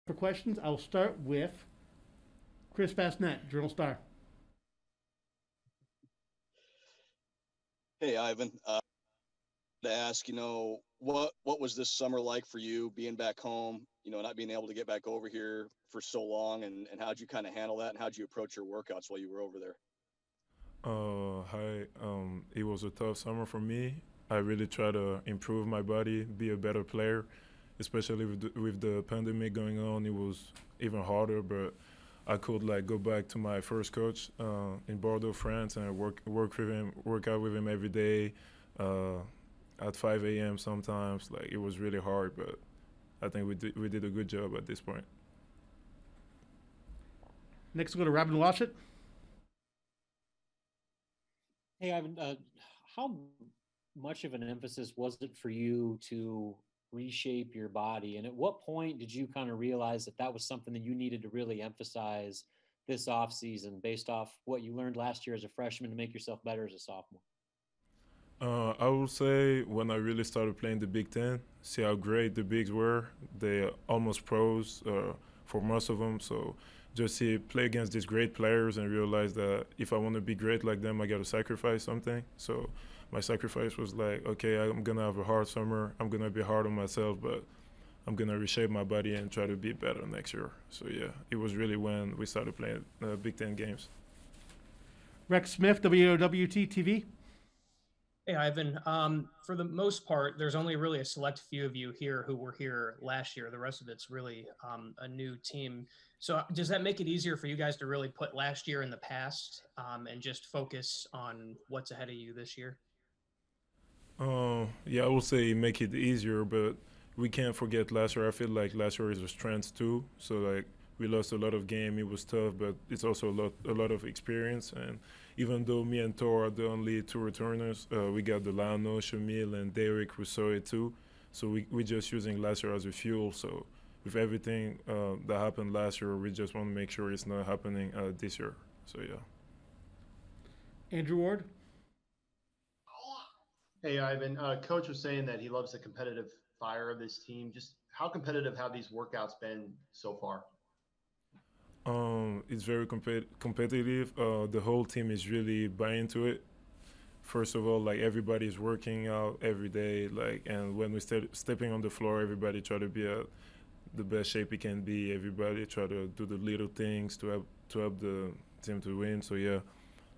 For questions, I'll start with Chris Bassnett, Journal Star. Hey, Ivan. To ask, what was this summer like for you being back home, not being able to get back over here for so long, and how'd you kind of handle that, and how'd you approach your workouts while you were over there? Hi. It was a tough summer for me. I really try to improve my body, be a better player, especially with the pandemic going on. It was even harder, but I could like go back to my first coach in Bordeaux, France, and work with him, work out with him every day uh, at 5 a.m. sometimes. Like it was really hard, but I think we did a good job at this point. Next, we'll go to Robin Washut. Hey, Ivan, how much of an emphasis was it for you to reshape your body? And at what point did you kind of realize that that was something that you needed to really emphasize this off season based off what you learned last year as a freshman to make yourself better as a sophomore? I would say when I really started playing the Big Ten, see how great the bigs were. They almost pros for most of them. So just see play against these great players and realize that if I want to be great like them, I got to sacrifice something. So my sacrifice was like, okay, I'm gonna have a hard summer. I'm gonna be hard on myself, but I'm gonna reshape my body and try to be better next year. So yeah, it was really when we started playing Big Ten games. Rex Smith, WOWT TV. Hey, Ivan. For the most part, there's only really a select few of you here who were here last year. The rest of it's really a new team. So does that make it easier for you guys to really put last year in the past and just focus on what's ahead of you this year? Yeah, I would say make it easier, but we can't forget last year. I feel like last year is a strength too. So like we lost a lot of game. It was tough, but it's also a lot of experience. And even though me and Tor are the only two returners, we got the Lionel, Shamil, and Derek who saw it too. So we just using last year as a fuel. So with everything that happened last year, we just want to make sure it's not happening this year. So yeah. Andrew Ward. Hey, Ivan. Coach was saying that he loves the competitive fire of this team. Just how competitive have these workouts been so far? It's very competitive. The whole team is really buying into it. First of all, like everybody's working out every day, like, and when we stepping on the floor, everybody try to be at the best shape it can be. Everybody try to do the little things to help the team to win. So yeah,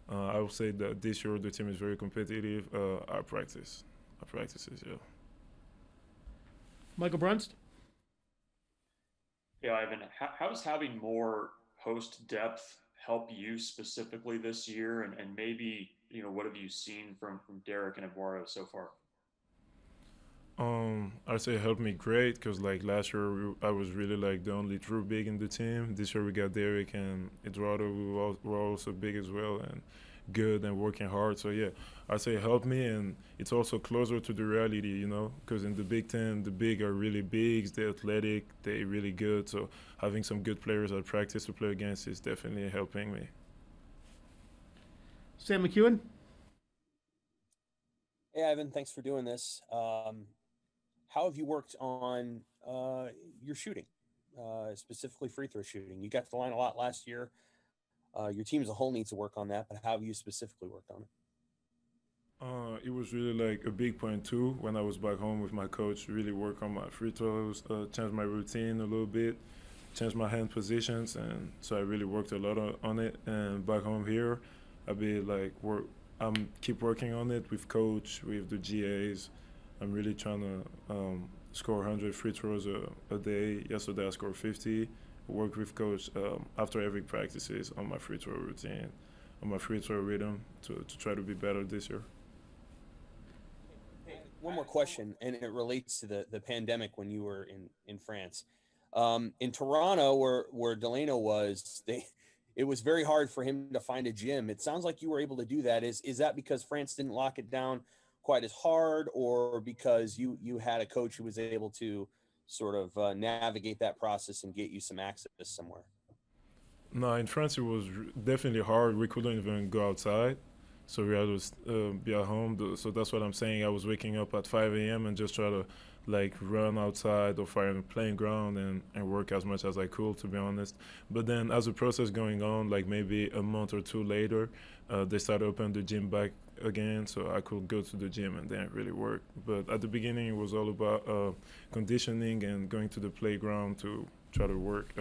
I would say that this year the team is very competitive. Our practices, yeah. Michael Brunst. Yeah, Ivan, how does having more post depth help you specifically this year? And maybe, what have you seen from Derek and Eduardo so far? I'd say it helped me great because like last year I was really like the only true big in the team. This year we got Derek and Eduardo who were also big as well and good and working hard. So yeah, I'd say it helped me, and it's also closer to the reality, because in the Big Ten the big are really big, they're athletic, they're really good. So having some good players at practice to play against is definitely helping me. Sam McEwen. Hey, Ivan, thanks for doing this. How have you worked on your shooting, specifically free throw shooting? You got to the line a lot last year. Your team as a whole needs to work on that, but how have you specifically worked on it? It was really like a big point too when I was back home with my coach. Really work on my free throws, change my routine a little bit, change my hand positions, and so I really worked a lot on it. And back home here, I be like keep working on it with coach, with the GAs. I'm really trying to score 100 free throws a day. Yesterday I scored 50. Work with coach after every practices on my free throw routine, on my free throw rhythm to try to be better this year. One more question, and it relates to the pandemic when you were in France. In Toronto, where Delano was, it was very hard for him to find a gym. It sounds like you were able to do that. Is that because France didn't lock it down quite as hard, or because you had a coach who was able to sort of navigate that process and get you some access somewhere? No, in France it was definitely hard. We couldn't even go outside, so we had to be at home. So that's what I'm saying. I was waking up at 5 a.m. and just try to like run outside or fire in the playing ground and work as much as I could, to be honest. But then as the process going on, like maybe a month or two later, they started opening the gym back again, so I could go to the gym and then really work. But at the beginning, it was all about conditioning and going to the playground to try to work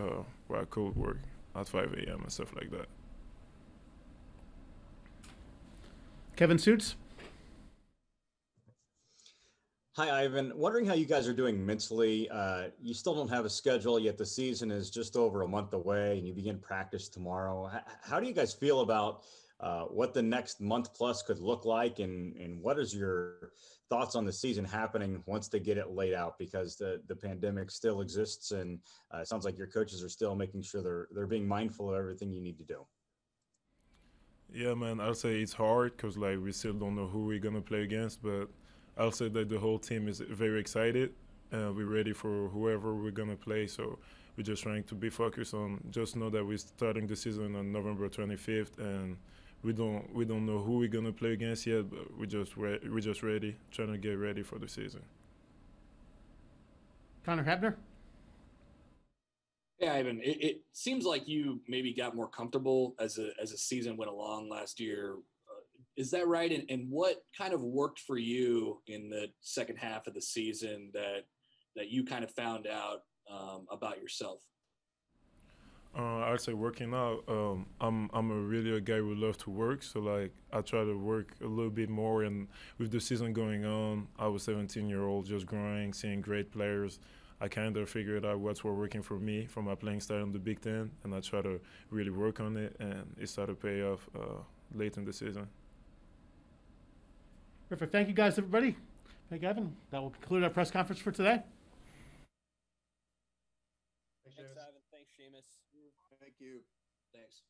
where I could work at 5 a.m. and stuff like that. Kevin Suits. Hi, Ivan. Wondering how you guys are doing mentally. You still don't have a schedule yet. The season is just over a month away, and you begin practice tomorrow. How do you guys feel about what the next month plus could look like, and what is your thoughts on the season happening once they get it laid out? Because the pandemic still exists, and it sounds like your coaches are still making sure they're being mindful of everything you need to do. Yeah, man, I'll say it's hard because like we still don't know who we're gonna play against, but I'll say that the whole team is very excited. We're ready for whoever we're gonna play, so we're just trying to be focused on just know that we're starting the season on November 25th, and we don't know who we're gonna play against yet, but we're just ready, trying to get ready for the season. Connor Hebner. Yeah, Ivan, it seems like you maybe got more comfortable as a season went along last year. Is that right? And what kind of worked for you in the second half of the season that you kind of found out about yourself? I'd say working out. I'm a guy who loves to work, so like I try to work a little bit more. And with the season going on, I was 17-year-old, just growing, seeing great players. I kind of figured out what's working for me from my playing style in the Big Ten, and I try to really work on it, and it started to pay off late in the season. Perfect. Thank you, guys, everybody. Thank you, Evan. That will conclude our press conference for today. Thanks, Ivan. Thanks, Seamus. Thank you. Thanks.